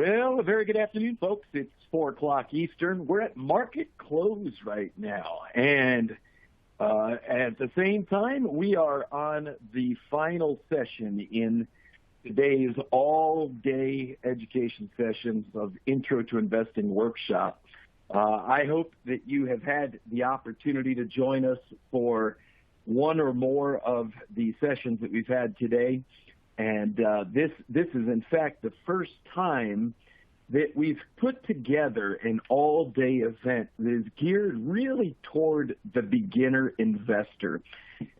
Well, a very good afternoon, folks. It's 4 o'clock Eastern. We're at market close right now. And at the same time, we are on the final session in today's all-day education sessions of Intro to Investing Workshop. I hope that you have had the opportunity to join us for one or more of the sessions that we've had today. And this is, in fact, the first time that we've put together an all-day event that is geared really toward the beginner investor.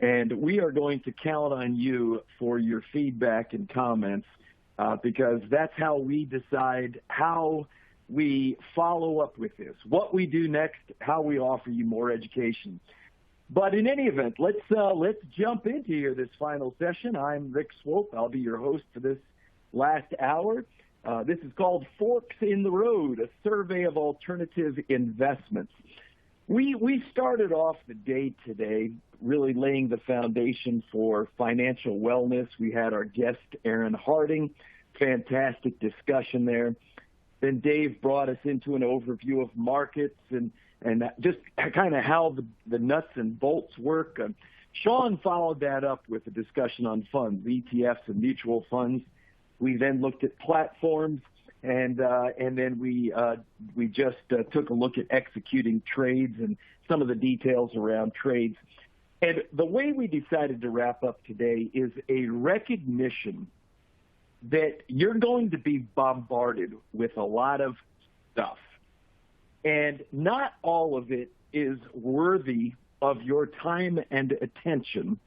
And we are going to count on you for your feedback and comments because that's how we decide how we follow up with this, what we do next, how we offer you more education. But in any event, let's jump into here this final session. I'm Rick Swope. I'll be your host for this last hour. This is called Forks in the Road, a survey of alternative investments. We started off the day today really laying the foundation for financial wellness. We had our guest, Aaron Harding, fantastic discussion there. Then Dave brought us into an overview of markets and just kind of how the nuts and bolts work. Sean followed that up with a discussion on funds, ETFs and mutual funds. We then looked at platforms, and then we just took a look at executing trades and some of the details around trades. And the way we decided to wrap up today is a recognition that you're going to be bombarded with a lot of stuff. And not all of it is worthy of your time and attention.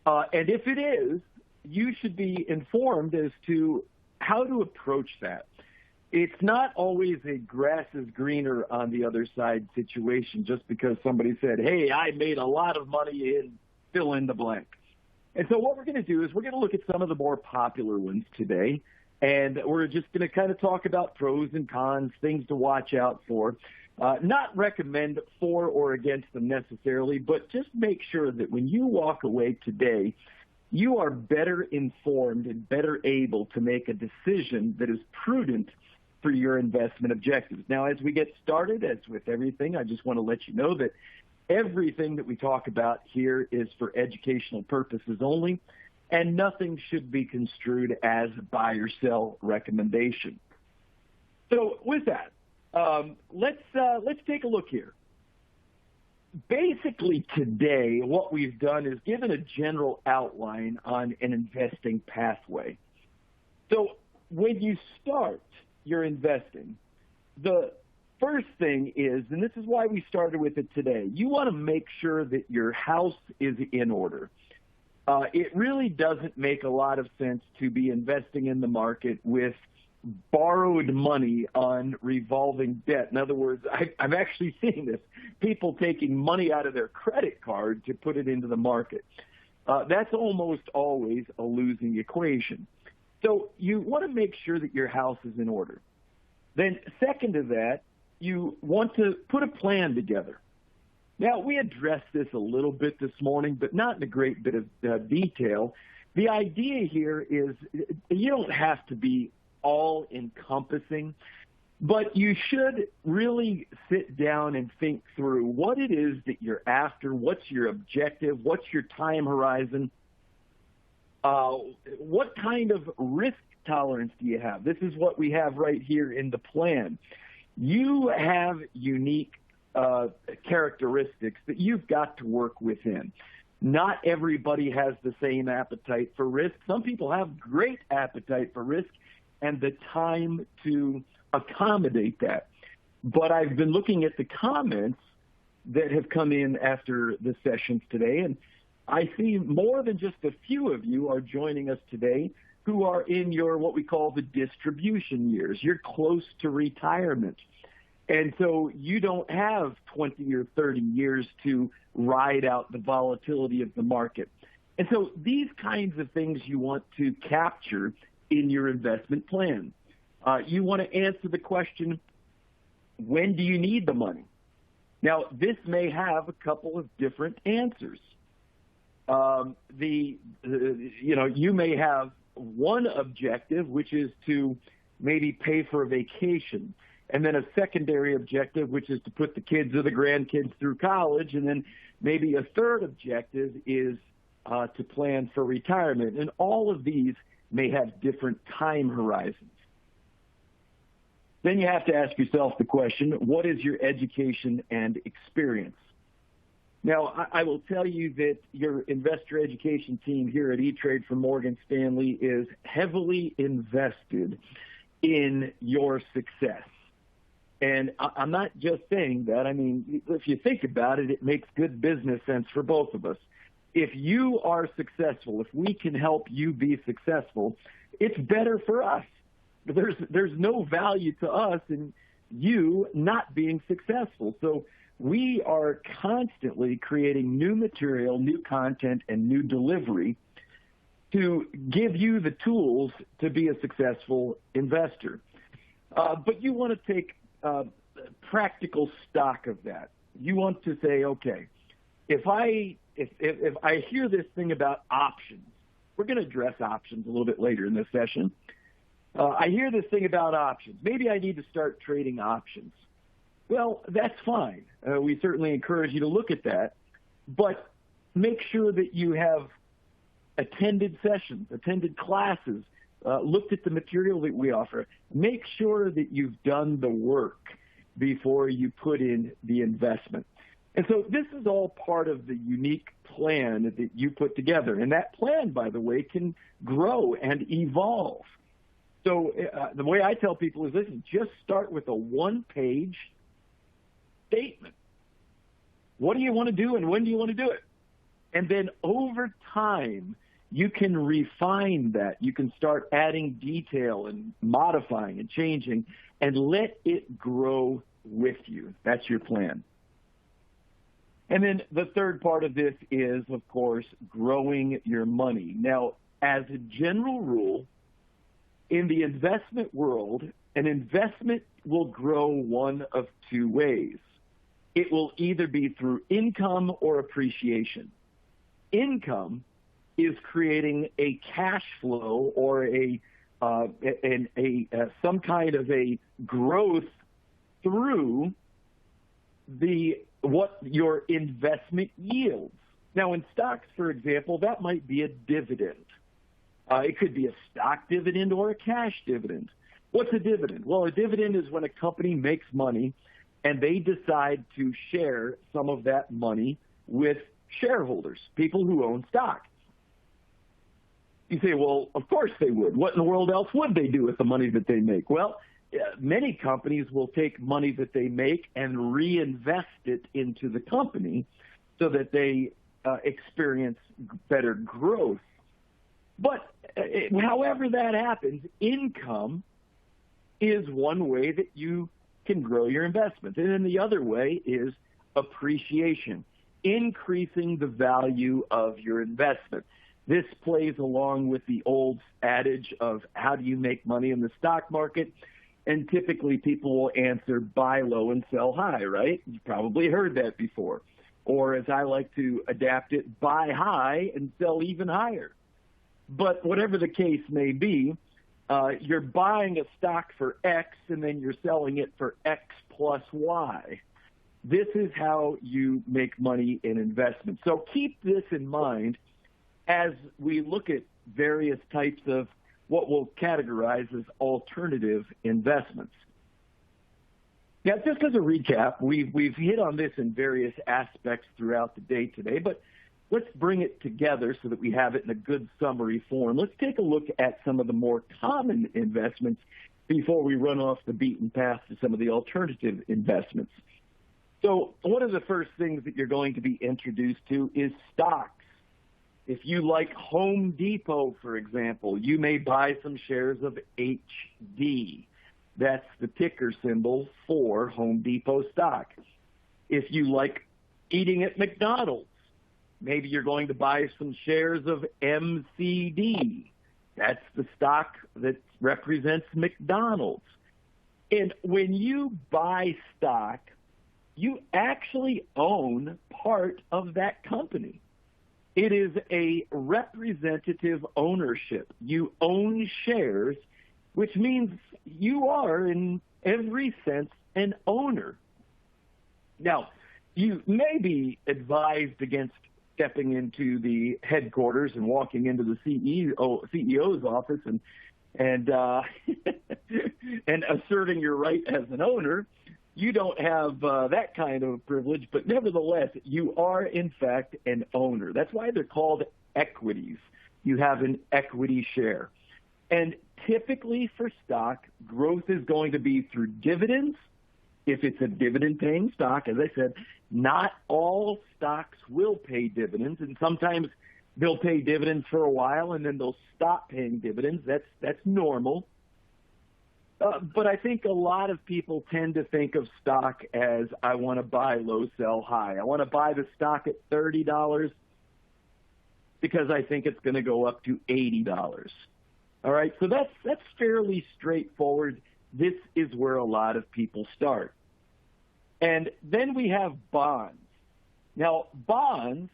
And if it is, you should be informed as to how to approach that. It's not always a grass is greener on the other side situation just because somebody said, hey, I made a lot of money in fill in the blank. And so what we're going to do is we're going to look at some of the more popular ones today, and we're just going to kind of talk about pros and cons, things to watch out for. Not recommend for or against them necessarily, but just make sure that when you walk away today, you are better informed and better able to make a decision that is prudent for your investment objectives. Now, as we get started, as with everything, I just want to let you know that everything that we talk about here is for educational purposes only, and nothing should be construed as buy or sell recommendation. So with that, let's take a look here. Basically today, what we've done is given a general outline on an investing pathway. So when you start your investing, the first thing is, and this is why we started with it today, you want to make sure that your house is in order. It really doesn't make a lot of sense to be investing in the market with borrowed money on revolving debt. In other words, I've actually seen this, people taking money out of their credit card to put it into the market. That's almost always a losing equation. So you want to make sure that your house is in order. Then second to that, you want to put a plan together. Now, we addressed this a little bit this morning, but not in a great bit of detail. The idea here is you don't have to be all-encompassing, but you should really sit down and think through what it is that you're after, what's your objective, what's your time horizon, what kind of risk tolerance do you have? This is what we have right here in the plan. You have unique characteristics that you've got to work within. Not everybody has the same appetite for risk. Some people have great appetite for risk and the time to accommodate that. But I've been looking at the comments that have come in after the sessions today, and I see more than just a few of you are joining us today who are in your what we call the distribution years. You're close to retirement. And so you don't have 20 or 30 years to ride out the volatility of the market. And so these kinds of things you want to capture in your investment plan. You want to answer the question, when do you need the money? Now, this may have a couple of different answers. You may have one objective, which is to maybe pay for a vacation, and then a secondary objective, which is to put the kids or the grandkids through college, and then maybe a third objective is to plan for retirement. And all of these may have different time horizons. Then you have to ask yourself the question, what is your education and experience? Now, I will tell you that your investor education team here at E-Trade from Morgan Stanley is heavily invested in your success. And I'm not just saying that. I mean, if you think about it, it makes good business sense for both of us. If you are successful, if we can help you be successful, it's better for us. There's no value to us in you not being successful. So we are constantly creating new material, new content, and new delivery to give you the tools to be a successful investor. But you want to take practical stock of that. You want to say, okay, if I hear this thing about options, we're going to address options a little bit later in this session. I hear this thing about options. Maybe I need to start trading options. Well, that's fine. We certainly encourage you to look at that, but make sure that you have attended sessions, attended classes, looked at the material that we offer. Make sure that you've done the work before you put in the investment. And so this is all part of the unique plan that you put together. And that plan, by the way, can grow and evolve. So the way I tell people is, listen, just start with a one-page statement. What do you want to do and when do you want to do it? And then over time, you can refine that. You can start adding detail and modifying and changing and let it grow with you. That's your plan. And then the third part of this is, of course, growing your money. Now, as a general rule, in the investment world, an investment will grow one of two ways. It will either be through income or appreciation. Income is creating a cash flow or some kind of a growth through what your investment yields. Now, in stocks, for example, that might be a dividend. It could be a stock dividend or a cash dividend. What's a dividend? Well, a dividend is when a company makes money and they decide to share some of that money with shareholders, people who own stock. You say, well, of course they would. What in the world else would they do with the money that they make? Well, many companies will take money that they make and reinvest it into the company so that they experience better growth. But however that happens, income is one way that you can grow your investment. And then the other way is appreciation, increasing the value of your investment. This plays along with the old adage of how do you make money in the stock market? And typically people will answer buy low and sell high, right? You've probably heard that before. Or as I like to adapt it, buy high and sell even higher. But whatever the case may be, you're buying a stock for X and then you're selling it for X plus Y. This is how you make money in investments. So keep this in mind as we look at various types of what we'll categorize as alternative investments. Now, just as a recap, we've hit on this in various aspects throughout the day today, but let's bring it together so that we have it in a good summary form. Let's take a look at some of the more common investments before we run off the beaten path to some of the alternative investments. So one of the first things that you're going to be introduced to is stocks. If you like Home Depot, for example, you may buy some shares of HD. That's the ticker symbol for Home Depot stock. If you like eating at McDonald's, maybe you're going to buy some shares of MCD. That's the stock that represents McDonald's. And when you buy stock, you actually own part of that company. It is a representative ownership. You own shares which means you are, in every sense, an owner. Now, you may be advised against stepping into the headquarters and walking into the CEO's office and and asserting your right as an owner. You don't have that kind of privilege, but nevertheless, you are, in fact, an owner. That's why they're called equities. You have an equity share. And typically for stock, growth is going to be through dividends. If it's a dividend-paying stock, as I said, not all stocks will pay dividends, and sometimes they'll pay dividends for a while and then they'll stop paying dividends. That's normal. But I think a lot of people tend to think of stock as, I want to buy low, sell high. I want to buy the stock at $30 because I think it's going to go up to $80. All right, so that's fairly straightforward. This is where a lot of people start. And then we have bonds. Now, bonds,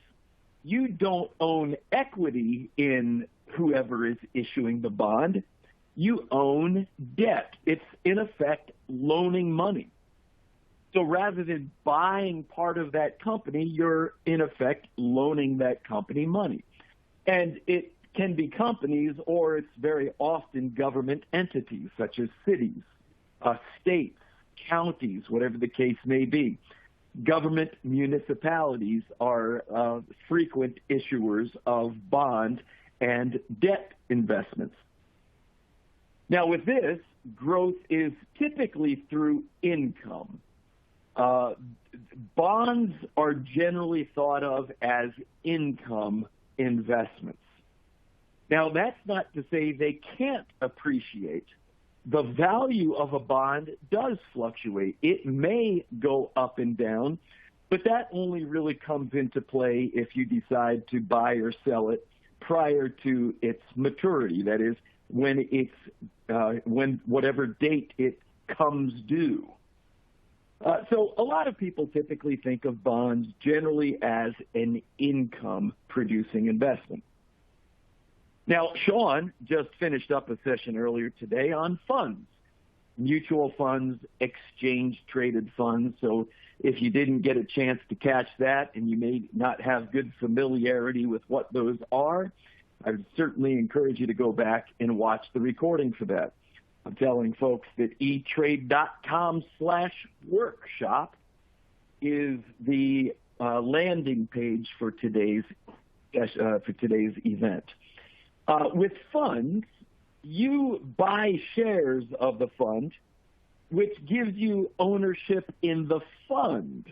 you don't own equity in whoever is issuing the bond. You own debt. It's, in effect, loaning money. So rather than buying part of that company, you're, in effect, loaning that company money. And it can be companies, or it's very often government entities, such as cities, states, counties, whatever the case may be. Government municipalities are frequent issuers of bond and debt investments. Now, with this, growth is typically through income. Bonds are generally thought of as income investments. Now, that's not to say they can't appreciate. The value of a bond does fluctuate. It may go up and down, but that only really comes into play if you decide to buy or sell it prior to its maturity. That is, when whatever date it comes due. So a lot of people typically think of bonds generally as an income-producing investment. Now, Sean just finished up a session earlier today on funds, mutual funds, exchange-traded funds. So if you didn't get a chance to catch that and you may not have good familiarity with what those are, I would certainly encourage you to go back and watch the recording for that. I'm telling folks that etrade.com/workshop is the landing page for today's event. With funds, you buy shares of the fund, which gives you ownership in the fund.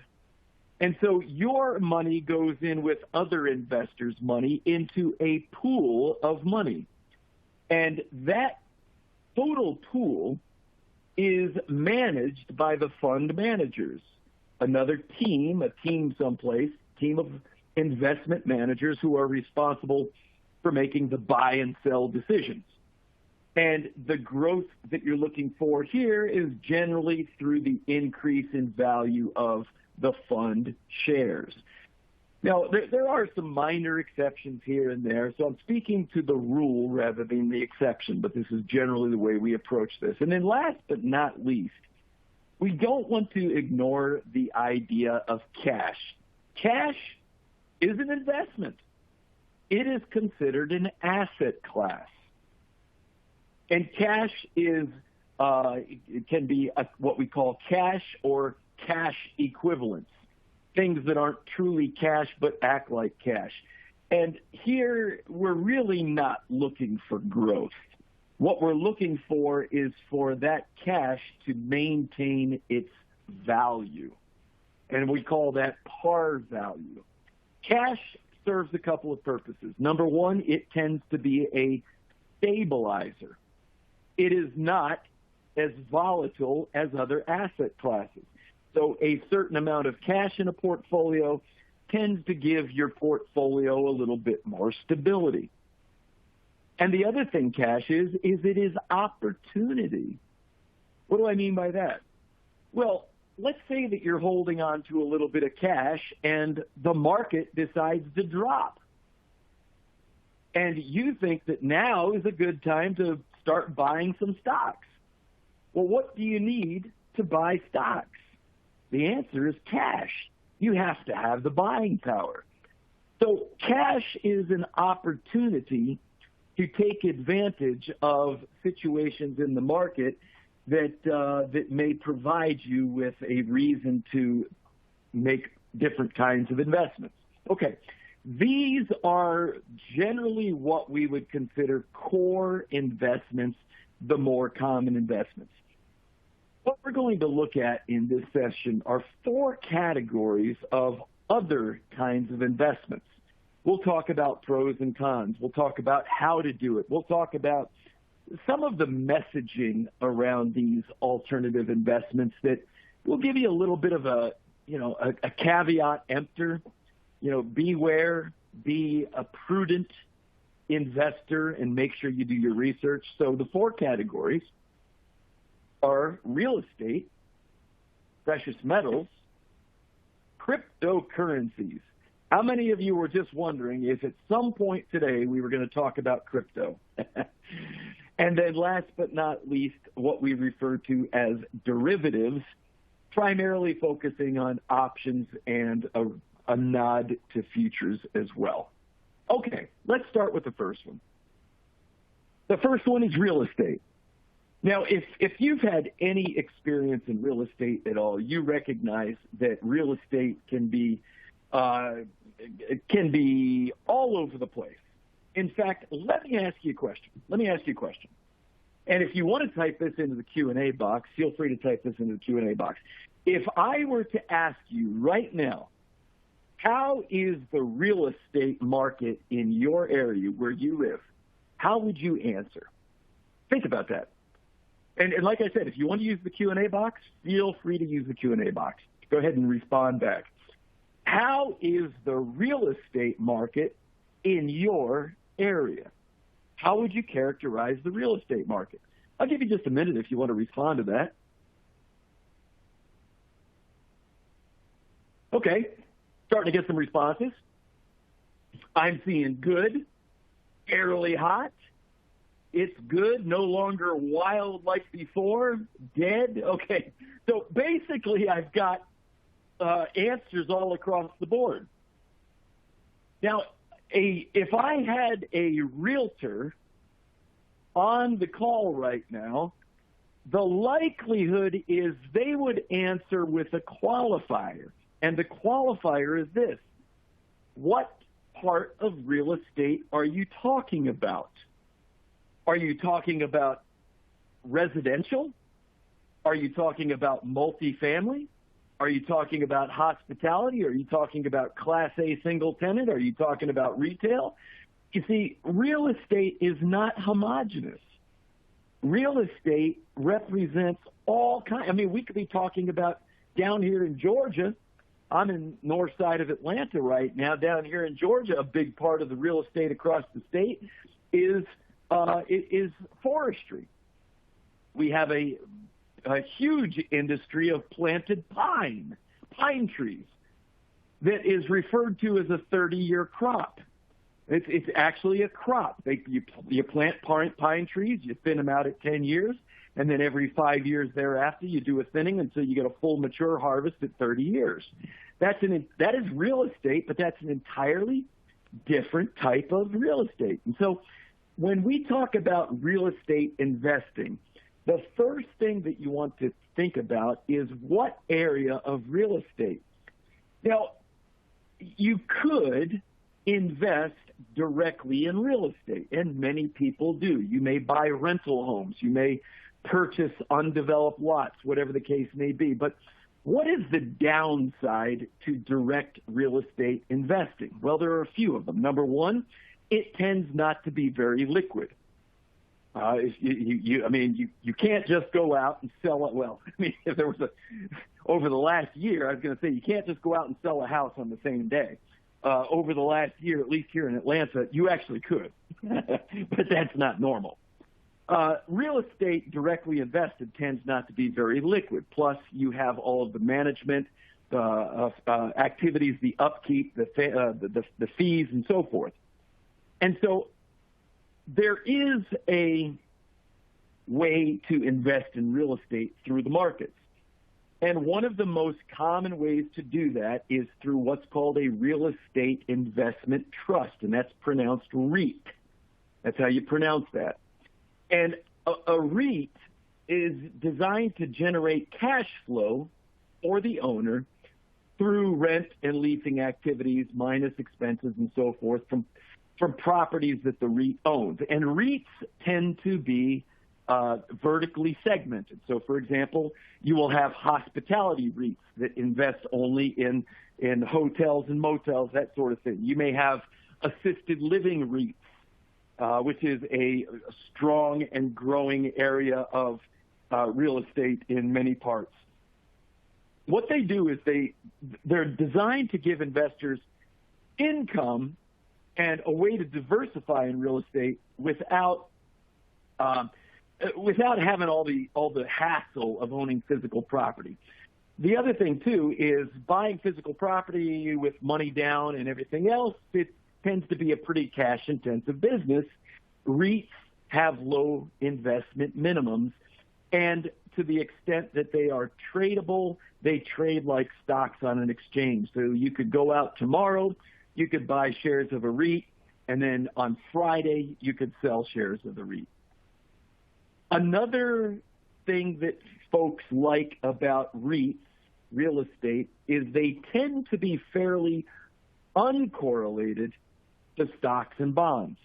And so your money goes in with other investors' money into a pool of money. And that total pool is managed by the fund managers, another team, a team someplace, team of investment managers who are responsible for making the buy and sell decisions. And the growth that you're looking for here is generally through the increase in value of the fund shares. Now, there are some minor exceptions here and there, so I'm speaking to the rule rather than the exception, but this is generally the way we approach this. And then last but not least, we don't want to ignore the idea of cash. Cash is an investment. It is considered an asset class. And cash is, it can be what we call cash or cash equivalents, things that aren't truly cash but act like cash. And here, we're really not looking for growth. What we're looking for is for that cash to maintain its value. And we call that par value. Cash serves a couple of purposes. Number one, it tends to be a stabilizer. It is not as volatile as other asset classes. So a certain amount of cash in a portfolio tends to give your portfolio a little bit more stability. And the other thing cash is it is opportunity. What do I mean by that? Well, let's say that you're holding on to a little bit of cash and the market decides to drop. and you think that now is a good time to start buying some stocks. Well, what do you need to buy stocks? The answer is cash. You have to have the buying power. So cash is an opportunity to take advantage of situations in the market that may provide you with a reason to make different kinds of investments. Okay, these are generally what we would consider core investments, the more common investments. What we're going to look at in this session are 4 categories of other kinds of investments. We'll talk about pros and cons. We'll talk about how to do it. We'll talk about some of the messaging around these alternative investments that will give you a little bit of a caveat emptor. Beware, be a prudent investor, and make sure you do your research. So the 4 categories are real estate, precious metals, cryptocurrencies. How many of you were just wondering if at some point today we were going to talk about crypto? And then last but not least, what we refer to as derivatives, primarily focusing on options and a nod to futures as well. Okay, let's start with the first one. The first one is real estate. Now, if you've had any experience in real estate at all, you recognize that real estate can be all over the place. In fact, let me ask you a question. And if you want to type this into the Q&A box, feel free to type this into the Q&A box. If I were to ask you right now, how is the real estate market in your area where you live, how would you answer? Think about that. And like I said, if you want to use the Q&A box, feel free to use the Q&A box. Go ahead and respond back. How is the real estate market in your area? How would you characterize the real estate market? I'll give you just a minute if you want to respond to that. Okay, starting to get some responses. I'm seeing good, fairly hot. It's good, no longer wild like before, dead. Okay, so basically I've got answers all across the board. Now, if I had a realtor on the call right now, the likelihood is they would answer with a qualifier. And the qualifier is this: what part of real estate are you talking about? Are you talking about residential? Are you talking about multifamily? Are you talking about hospitality? Are you talking about Class A single tenant? Are you talking about retail? You see, real estate is not homogeneous. Real estate represents all kinds. I mean, we could be talking about down here in Georgia. I'm in north side of Atlanta right now. Down here in Georgia, a big part of the real estate across the state is forestry. We have a huge industry of planted pine trees that is referred to as a 30-year crop. It's actually a crop. You plant pine trees, you thin them out at 10 years, and then every 5 years thereafter you do a thinning until you get a full mature harvest at 30 years. That is real estate, but that's an entirely different type of real estate. And so when we talk about real estate investing, the first thing that you want to think about is what area of real estate. Now, you could invest directly in real estate, and many people do. You may buy rental homes. You may purchase undeveloped lots, whatever the case may be. But what is the downside to direct real estate investing? Well, there are a few of them. Number one, it tends not to be very liquid. You can't just go out and sell it. Well, I mean, if there was over the last year, I was going to say you can't just go out and sell a house on the same day. Over the last year, at least here in Atlanta, you actually could, but that's not normal. Real estate directly invested tends not to be very liquid. Plus, you have all of the management, activities, the upkeep, the fees, and so forth. And so there is a way to invest in real estate through the markets. And one of the most common ways to do that is through what's called a real estate investment trust, and that's pronounced REIT. That's how you pronounce that. And a REIT is designed to generate cash flow for the owner through rent and leasing activities, minus expenses and so forth, from properties that the REIT owns. And REITs tend to be vertically segmented. So, for example, you will have hospitality REITs that invest only in hotels and motels, that sort of thing. You may have assisted living REITs, which is a strong and growing area of real estate in many parts. What they do is they're designed to give investors income and a way to diversify in real estate without having all the hassle of owning physical property. The other thing too is buying physical property with money down and everything else. It tends to be a pretty cash-intensive business. REITs have low investment minimums, and to the extent that they are tradable, they trade like stocks on an exchange. So you could go out tomorrow, you could buy shares of a REIT, and then on Friday you could sell shares of the REIT. Another thing that folks like about REITs, real estate, is they tend to be fairly uncorrelated to stocks and bonds.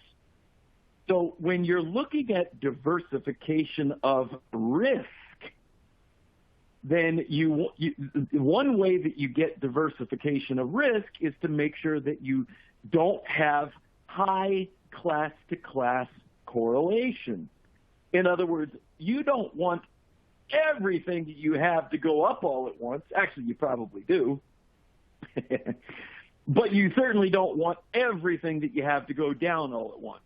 So when you're looking at diversification of risk, then one way that you get diversification of risk is to make sure that you don't have high class-to-class correlation. In other words, you don't want everything that you have to go up all at once. Actually, you probably do. But you certainly don't want everything that you have to go down all at once.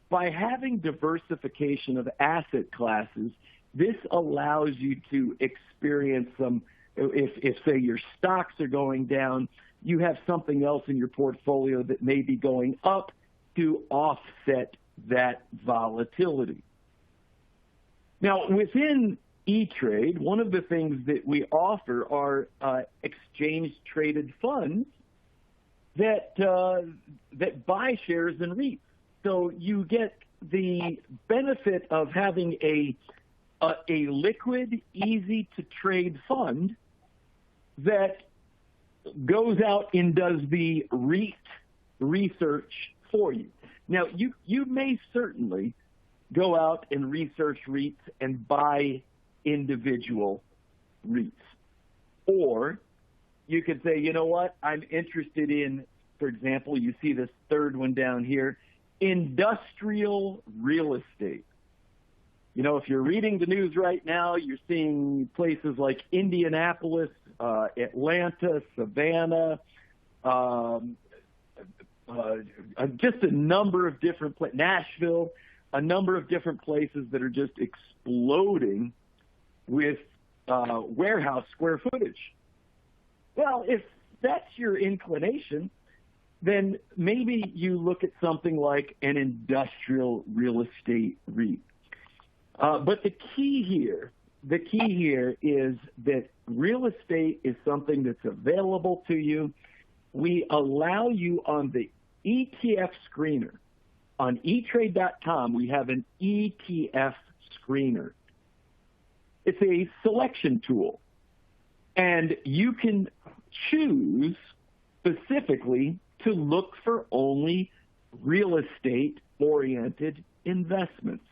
By having diversification of asset classes, this allows you to experience some, if say your stocks are going down, you have something else in your portfolio that may be going up to offset that volatility. Now, within E-Trade, one of the things that we offer are exchange-traded funds that buy shares in REITs. So you get the benefit of having a liquid, easy-to-trade fund that goes out and does the REIT research for you. Now, you may certainly go out and research REITs and buy individual REITs. Or you could say, you know what, I'm interested in, for example, you see this third one down here, industrial real estate. You know, if you're reading the news right now, you're seeing places like Indianapolis, Atlanta, Savannah, just a number of different places, Nashville, a number of different places that are just exploding with warehouse square footage. Well, if that's your inclination, then maybe you look at something like an industrial real estate REIT. But the key here is that real estate is something that's available to you. We allow you on the ETF screener. On eTrade.com, we have an ETF screener. It's a selection tool, and you can choose specifically to look for only real estate-oriented investments.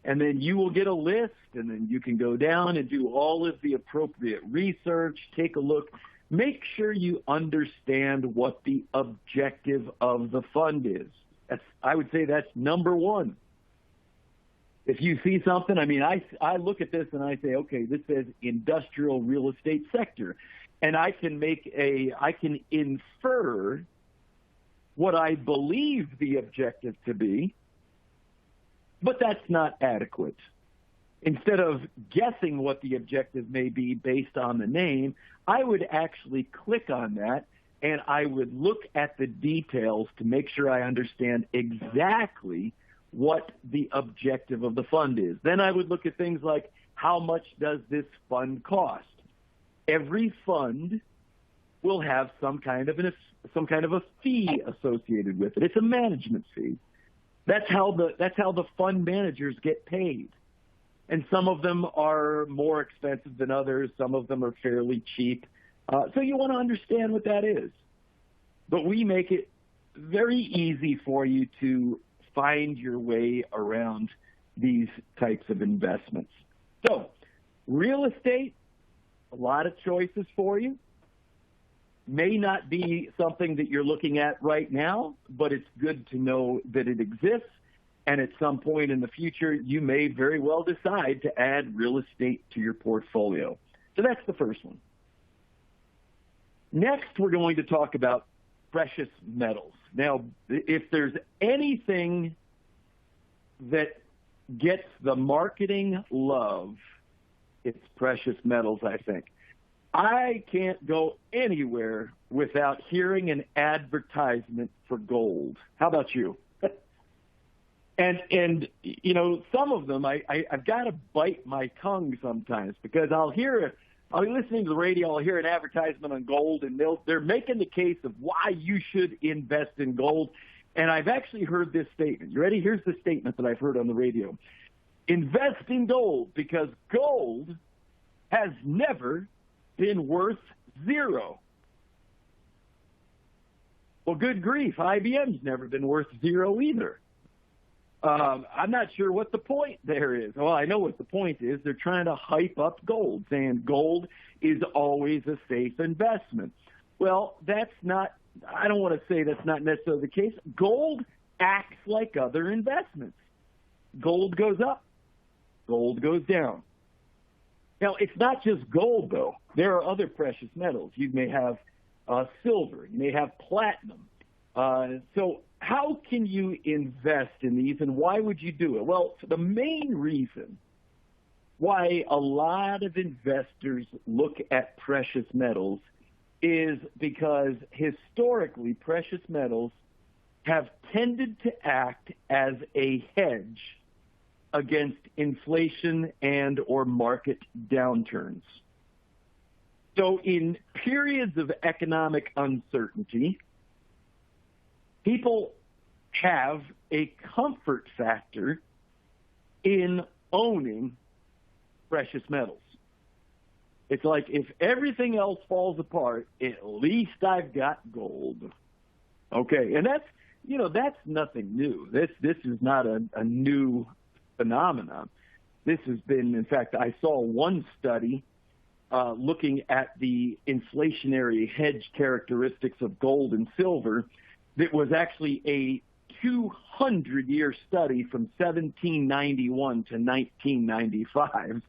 And then you will get a list, and then you can go down and do all of the appropriate research, take a look, make sure you understand what the objective of the fund is. I would say that's number one. If you see something, I mean, I look at this and I say, okay, this says industrial real estate sector. And I can infer what I believe the objective to be, but that's not adequate. Instead of guessing what the objective may be based on the name, I would actually click on that and I would look at the details to make sure I understand exactly what the objective of the fund is. Then I would look at things like, how much does this fund cost? Every fund will have some kind of a fee associated with it. It's a management fee. That's how the fund managers get paid. And some of them are more expensive than others. Some of them are fairly cheap. So you want to understand what that is. But we make it very easy for you to find your way around these types of investments. So real estate, a lot of choices for you. May not be something that you're looking at right now, but it's good to know that it exists. And at some point in the future, you may very well decide to add real estate to your portfolio. So that's the first one. Next, we're going to talk about precious metals. Now, if there's anything that gets the marketing love, it's precious metals, I think. I can't go anywhere without hearing an advertisement for gold. How about you? And you know, some of them, I've got to bite my tongue sometimes because I'll be listening to the radio, I'll hear an advertisement on gold, and they're making the case of why you should invest in gold. And I've actually heard this statement. You ready? Here's the statement that I've heard on the radio. Invest in gold because gold has never been worth zero. Well, good grief, IBM's never been worth zero either. I'm not sure what the point there is. Well, I know what the point is. They're trying to hype up gold, saying gold is always a safe investment. Well, that's not, I don't want to say that's not necessarily the case. Gold acts like other investments. Gold goes up, gold goes down. Now, it's not just gold, though. There are other precious metals. You may have silver. You may have platinum. So how can you invest in these, and why would you do it? Well, the main reason why a lot of investors look at precious metals is because historically precious metals have tended to act as a hedge against inflation and or market downturns. So in periods of economic uncertainty, people have a comfort factor in owning precious metals. It's like if everything else falls apart, at least I've got gold. Okay, and that's nothing new. This is not a new phenomenon. This has been, in fact, I saw one study looking at the inflationary hedge characteristics of gold and silver that was actually a 200-year study from 1791 to 1995.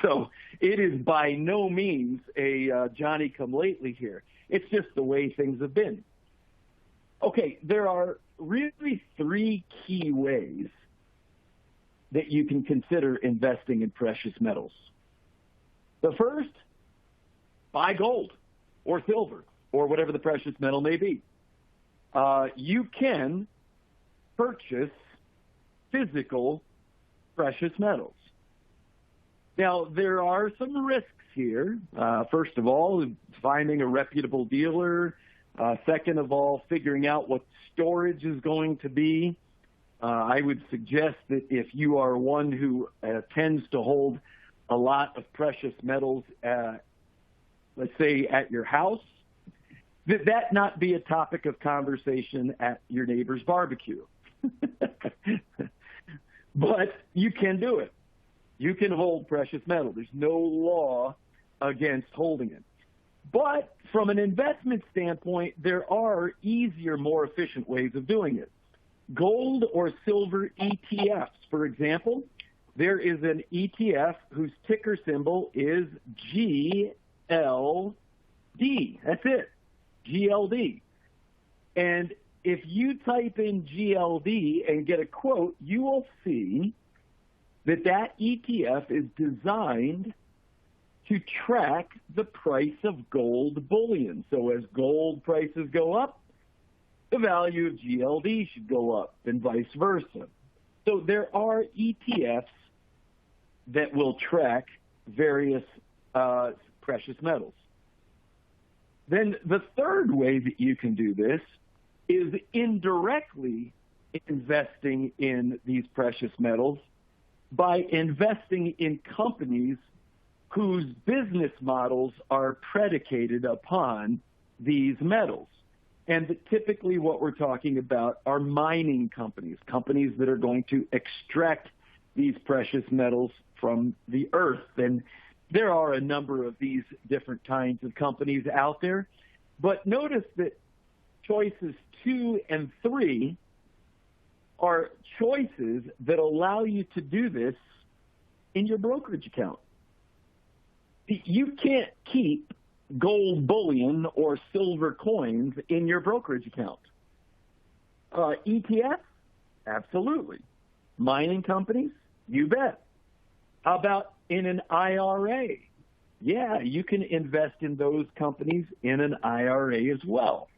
So it is by no means a Johnny-come-lately here. It's just the way things have been. Okay, there are really three key ways that you can consider investing in precious metals. The first, buy gold or silver or whatever the precious metal may be. You can purchase physical precious metals. Now, there are some risks here. First of all, finding a reputable dealer. Second of all, figuring out what storage is going to be. I would suggest that if you are one who tends to hold a lot of precious metals, let's say at your house, that not be a topic of conversation at your neighbor's barbecue. But you can do it. You can hold precious metal. There's no law against holding it. But from an investment standpoint, there are easier, more efficient ways of doing it. Gold or silver ETFs, for example, there is an ETF whose ticker symbol is GLD. That's it, GLD. And if you type in GLD and get a quote, you will see that ETF is designed to track the price of gold bullion. So as gold prices go up, the value of GLD should go up and vice versa. So there are ETFs that will track various precious metals. Then the third way that you can do this is indirectly investing in these precious metals by investing in companies whose business models are predicated upon these metals. And typically what we're talking about are mining companies, companies that are going to extract these precious metals from the earth. And there are a number of these different kinds of companies out there. But notice that choices 2 and 3 are choices that allow you to do this in your brokerage account. You can't keep gold bullion or silver coins in your brokerage account. ETFs? Absolutely. Mining companies? You bet. How about in an IRA? Yeah, you can invest in those companies in an IRA as well.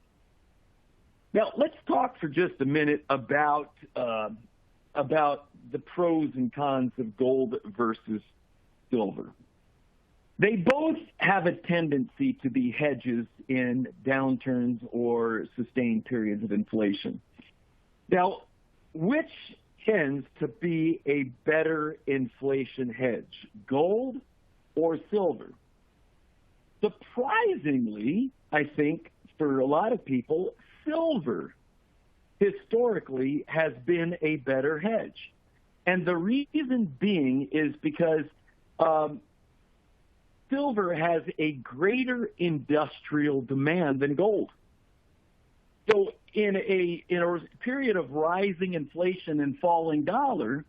Now, let's talk for just a minute about the pros and cons of gold versus silver. They both have a tendency to be hedges in downturns or sustained periods of inflation. Now, which tends to be a better inflation hedge, gold or silver? Surprisingly, I think for a lot of people, silver historically has been a better hedge. And the reason being is because silver has a greater industrial demand than gold. So in a period of rising inflation and falling dollar,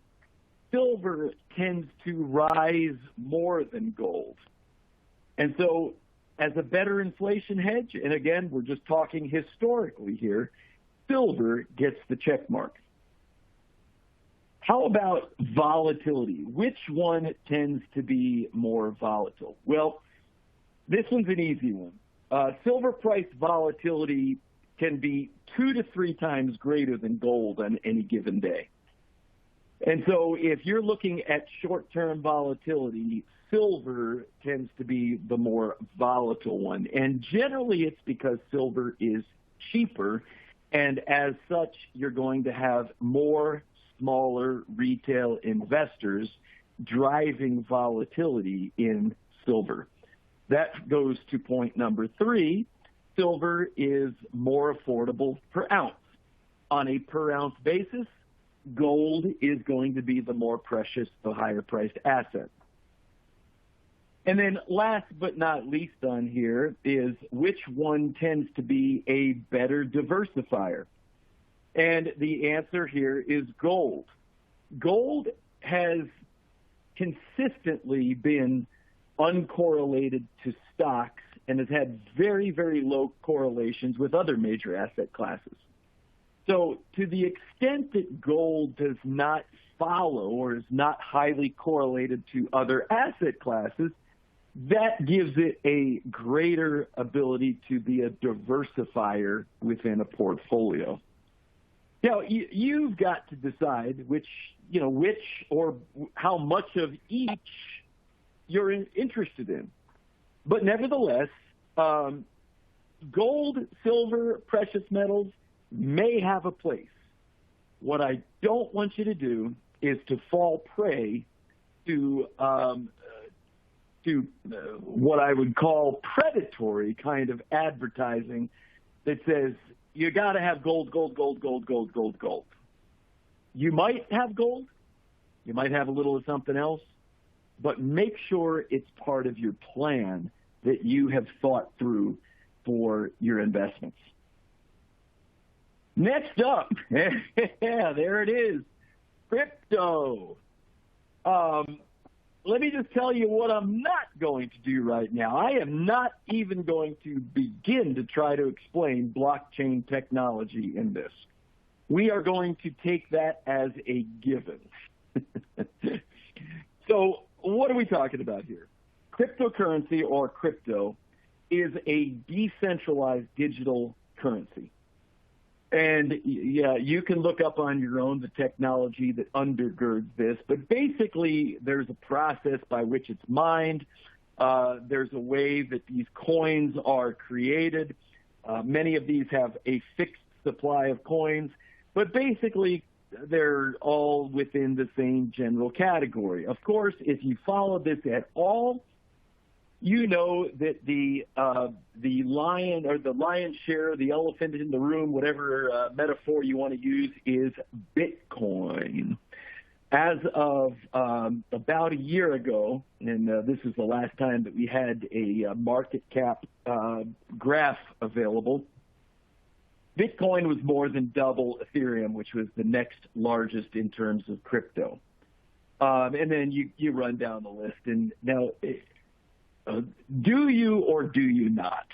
silver tends to rise more than gold. And so as a better inflation hedge, and again, we're just talking historically here, silver gets the check mark. How about volatility? Which one tends to be more volatile? Well, this one's an easy one. Silver price volatility can be 2 to 3 times greater than gold on any given day. And so if you're looking at short-term volatility, silver tends to be the more volatile one. And generally it's because silver is cheaper, and as such, you're going to have more smaller retail investors driving volatility in silver. That goes to point number 3. Silver is more affordable per ounce. On a per ounce basis, gold is going to be the more precious, the higher priced asset. And then last but not least on here is which one tends to be a better diversifier? And the answer here is gold. Gold has consistently been uncorrelated to stocks and has had very, very low correlations with other major asset classes. So to the extent that gold does not follow or is not highly correlated to other asset classes, that gives it a greater ability to be a diversifier within a portfolio. Now, you've got to decide which or how much of each you're interested in. But nevertheless, gold, silver, precious metals may have a place. What I don't want you to do is to fall prey to what I would call predatory kind of advertising that says, you got to have gold, gold, gold, gold, gold, gold, gold. You might have gold. You might have a little of something else. But make sure it's part of your plan that you have thought through for your investments. Next up, yeah, there it is, crypto. Let me just tell you what I'm not going to do right now. I am not even going to begin to try to explain blockchain technology in this. We are going to take that as a given. So what are we talking about here? Cryptocurrency, or crypto, is a decentralized digital currency. And yeah, you can look up on your own the technology that undergirds this, but basically there's a process by which it's mined. There's a way that these coins are created. Many of these have a fixed supply of coins, but basically they're all within the same general category. Of course, if you follow this at all, you know that the lion or the lion's share, the elephant in the room, whatever metaphor you want to use, is Bitcoin. As of about a year ago, and this is the last time that we had a market cap graph available, Bitcoin was more than double Ethereum, which was the next largest in terms of crypto. And then you run down the list. And now, do you or do you not?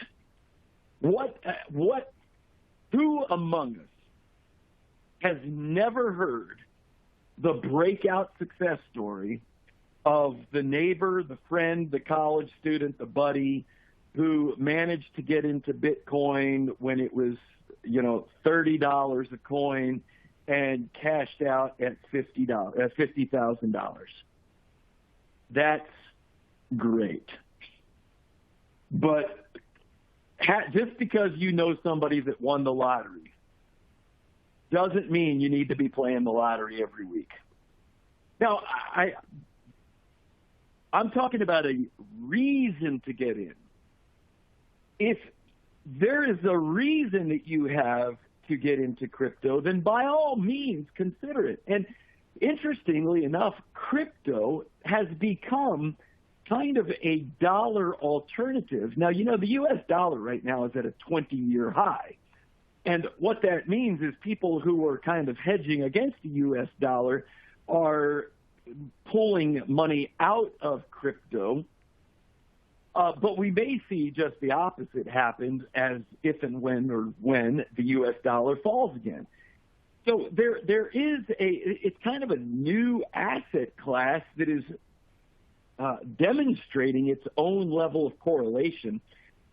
Who among us has never heard the breakout success story of the neighbor, the friend, the college student, the buddy who managed to get into Bitcoin when it was, $30 a coin and cashed out at $50,000? That's great. But just because you know somebody that won the lottery doesn't mean you need to be playing the lottery every week. Now, I'm talking about a reason to get in. If there is a reason that you have to get into crypto, then by all means consider it. And interestingly enough, crypto has become kind of a dollar alternative. Now, the U.S. dollar right now is at a 20-year high. And what that means is people who are kind of hedging against the U.S. dollar are pulling money out of crypto. But we may see just the opposite happen as if and when the U.S. dollar falls again. So there is it's kind of a new asset class that is demonstrating its own level of correlation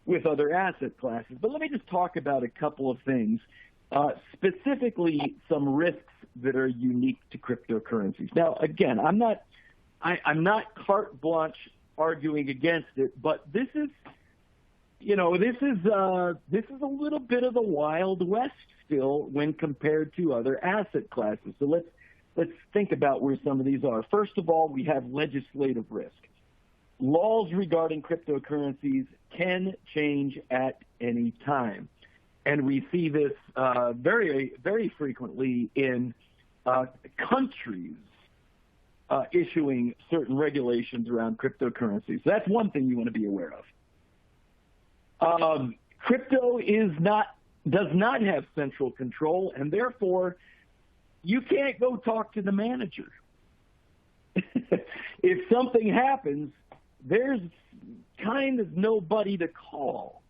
with other asset classes. But let me just talk about a couple of things, specifically some risks that are unique to cryptocurrencies. Now, again, I'm not carte blanche arguing against it, but this is a little bit of the Wild West still when compared to other asset classes. So let's think about where some of these are. First of all, we have legislative risk. Laws regarding cryptocurrencies can change at any time. And we see this very, very frequently in countries issuing certain regulations around cryptocurrencies. So that's one thing you want to be aware of. Crypto does not have central control, and therefore you can't go talk to the manager. If something happens, there's kind of nobody to call.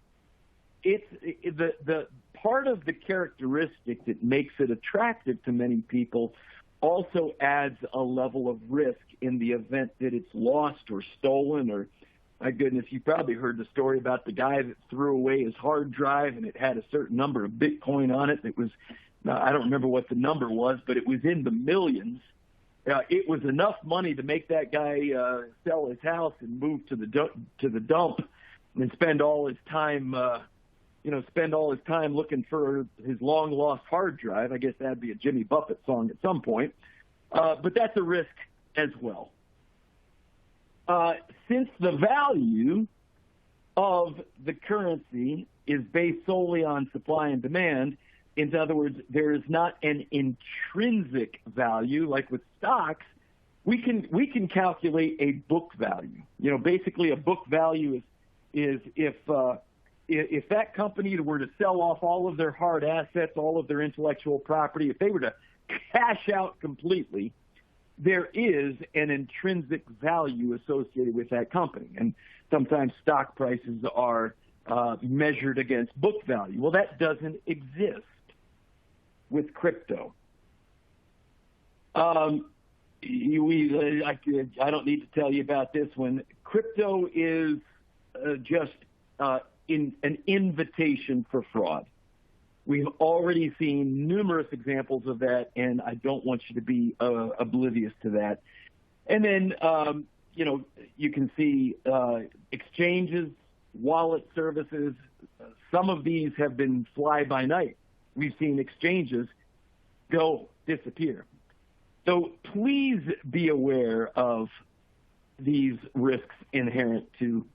It's the part of the characteristic that makes it attractive to many people also adds a level of risk in the event that it's lost or stolen. Or, my goodness, you probably heard the story about the guy that threw away his hard drive and it had a certain number of Bitcoin on it. That was, I don't remember what the number was, but it was in the millions. It was enough money to make that guy sell his house and move to the dump and spend all his time looking for his long lost hard drive. I guess that'd be a Jimmy Buffett song at some point. But that's a risk as well. Since the value of the currency is based solely on supply and demand, in other words, there is not an intrinsic value like with stocks. We can calculate a book value. Basically a book value is if that company were to sell off all of their hard assets, all of their intellectual property, if they were to cash out completely, there is an intrinsic value associated with that company. And sometimes stock prices are measured against book value. Well, that doesn't exist with crypto. I don't need to tell you about this one. Crypto is just in an invitation for fraud. We've already seen numerous examples of that, and I don't want you to be oblivious to that. And then, you can see exchanges, wallet services. Some of these have been fly-by-night. We've seen exchanges disappear. So please be aware of these risks inherent to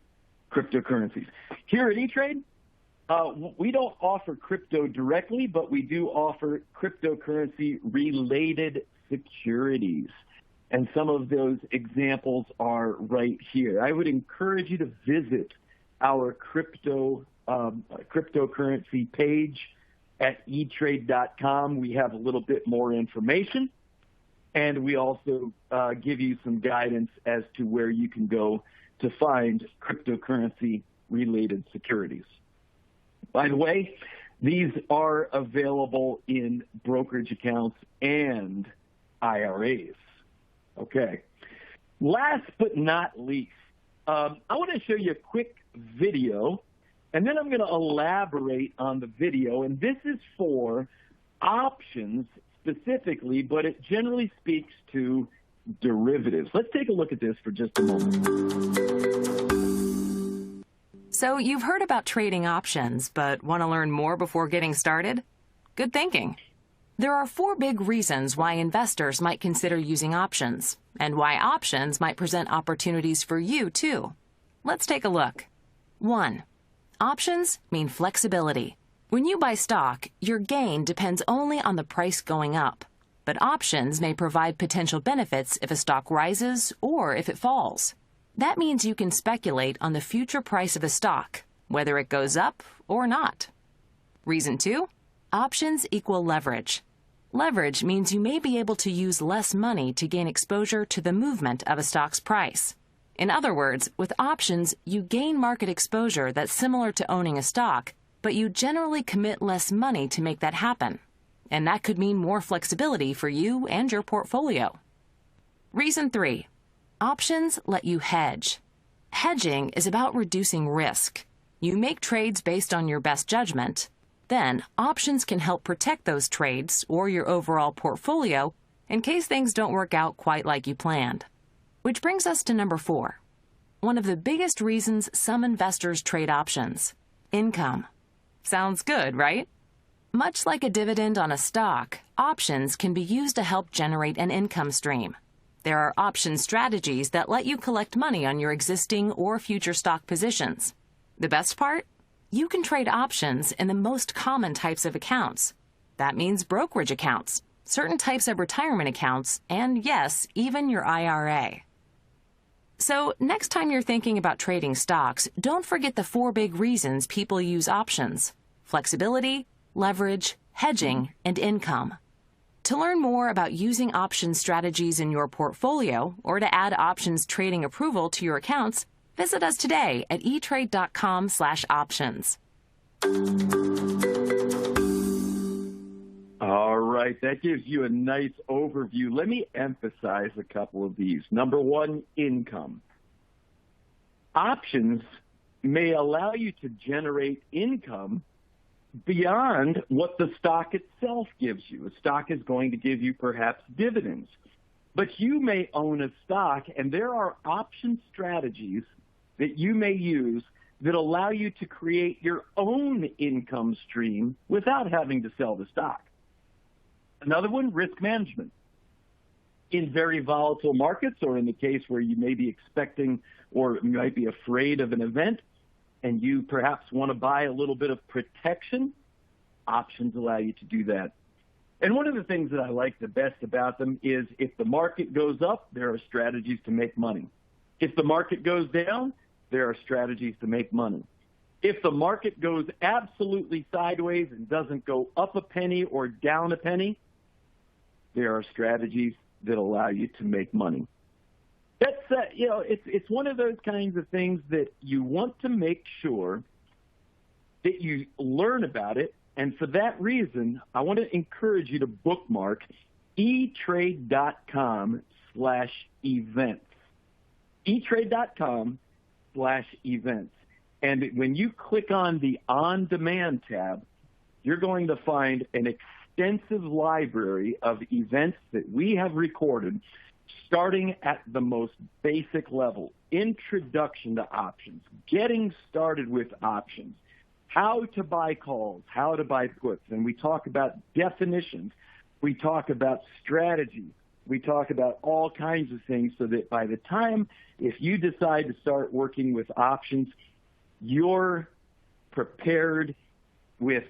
cryptocurrencies. Here at E-Trade, we don't offer crypto directly, but we do offer cryptocurrency-related securities. And some of those examples are right here. I would encourage you to visit our cryptocurrency page at etrade.com. We have a little bit more information, and we also give you some guidance as to where you can go to find cryptocurrency-related securities. By the way, these are available in brokerage accounts and IRAs. Okay. Last but not least, I want to show you a quick video, and then I'm going to elaborate on the video. And this is for options specifically, but it generally speaks to derivatives. Let's take a look at this for just a moment. So you've heard about trading options, but want to learn more before getting started? Good thinking. There are 4 big reasons why investors might consider using options, and why options might present opportunities for you, too. Let's take a look. 1. Options mean flexibility. When you buy stock, your gain depends only on the price going up. But options may provide potential benefits if a stock rises or if it falls. That means you can speculate on the future price of a stock, whether it goes up or not. Reason 2. Options equal leverage. Leverage means you may be able to use less money to gain exposure to the movement of a stock's price. In other words, with options, you gain market exposure that's similar to owning a stock, but you generally commit less money to make that happen. And that could mean more flexibility for you and your portfolio. Reason 3. Options let you hedge. Hedging is about reducing risk. You make trades based on your best judgment. Then, options can help protect those trades or your overall portfolio in case things don't work out quite like you planned. Which brings us to number 4. One of the biggest reasons some investors trade options: income. Sounds good, right? Much like a dividend on a stock, options can be used to help generate an income stream. There are option strategies that let you collect money on your existing or future stock positions. The best part? You can trade options in the most common types of accounts. That means brokerage accounts, certain types of retirement accounts, and yes, even your IRA. So next time you're thinking about trading stocks, don't forget the 4 big reasons people use options: flexibility, leverage, hedging, and income. To learn more about using option strategies in your portfolio or to add options trading approval to your accounts, visit us today at etrade.com/options. All right, that gives you a nice overview. Let me emphasize a couple of these. Number 1, income. Options may allow you to generate income beyond what the stock itself gives you. A stock is going to give you perhaps dividends, but you may own a stock, and there are option strategies that you may use that allow you to create your own income stream without having to sell the stock. Another one, risk management. In very volatile markets, or in the case where you may be expecting or you might be afraid of an event, and you perhaps want to buy a little bit of protection, options allow you to do that. And one of the things that I like the best about them is if the market goes up, there are strategies to make money. If the market goes down, there are strategies to make money. If the market goes absolutely sideways and doesn't go up a penny or down a penny, there are strategies that allow you to make money. That's it's one of those kinds of things that you want to make sure that you learn about it. And for that reason, I want to encourage you to bookmark etrade.com/events. etrade.com/events. And when you click on the On Demand tab, you're going to find an extensive library of events that we have recorded, starting at the most basic level, introduction to options, getting started with options, how to buy calls, how to buy puts, and we talk about definitions, we talk about strategy, we talk about all kinds of things so that by the time, if you decide to start working with options, you're prepared with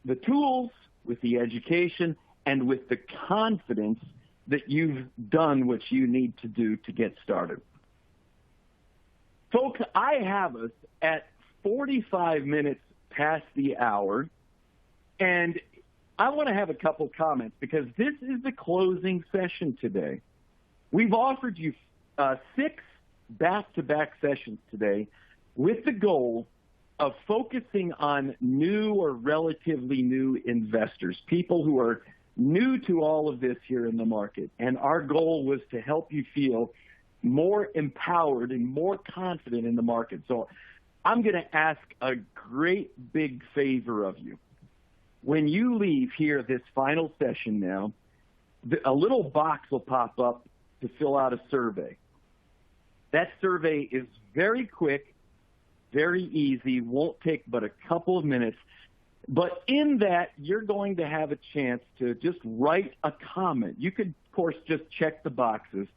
the tools, with the education, and with the confidence that you've done what you need to do to get started. Folks, I have us at 45 minutes past the hour, and I want to have a couple comments because this is the closing session today. We've offered you 6 back-to-back sessions today with the goal of focusing on new or relatively new investors, people who are new to all of this here in the market. And our goal was to help you feel more empowered and more confident in the market. So I'm going to ask a great big favor of you. When you leave here this final session now, a little box will pop up to fill out a survey. That survey is very quick, very easy, won't take but a couple of minutes. But in that, you're going to have a chance to just write a comment. You could, of course, just check the boxes.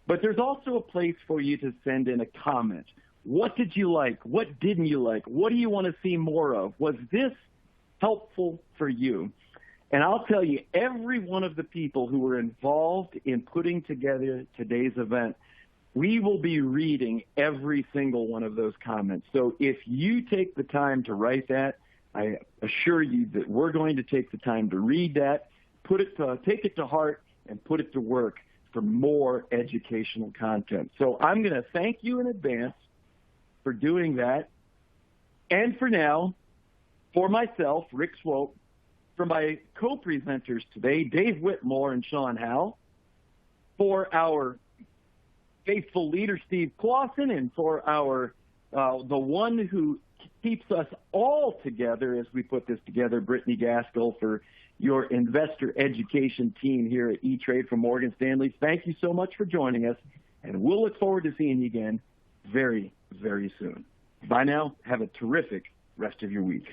But there's also a place for you to send in a comment. What did you like? What didn't you like? What do you want to see more of? Was this helpful for you? And I'll tell you, every one of the people who were involved in putting together today's event, we will be reading every single one of those comments. So if you take the time to write that, I assure you that we're going to take the time to read that, take it to heart, and put it to work for more educational content. So I'm going to thank you in advance for doing that. And for now, for myself, Rick Swope, for my co-presenters today, Dave Whitmore and Sean Howell, for our faithful leader, Steve Clausen, and for our the one who keeps us all together as we put this together, Brittany Gaskell, for your investor education team here at E-Trade from Morgan Stanley. Thank you so much for joining us, and we'll look forward to seeing you again very, very soon. Bye now. Have a terrific rest of your week.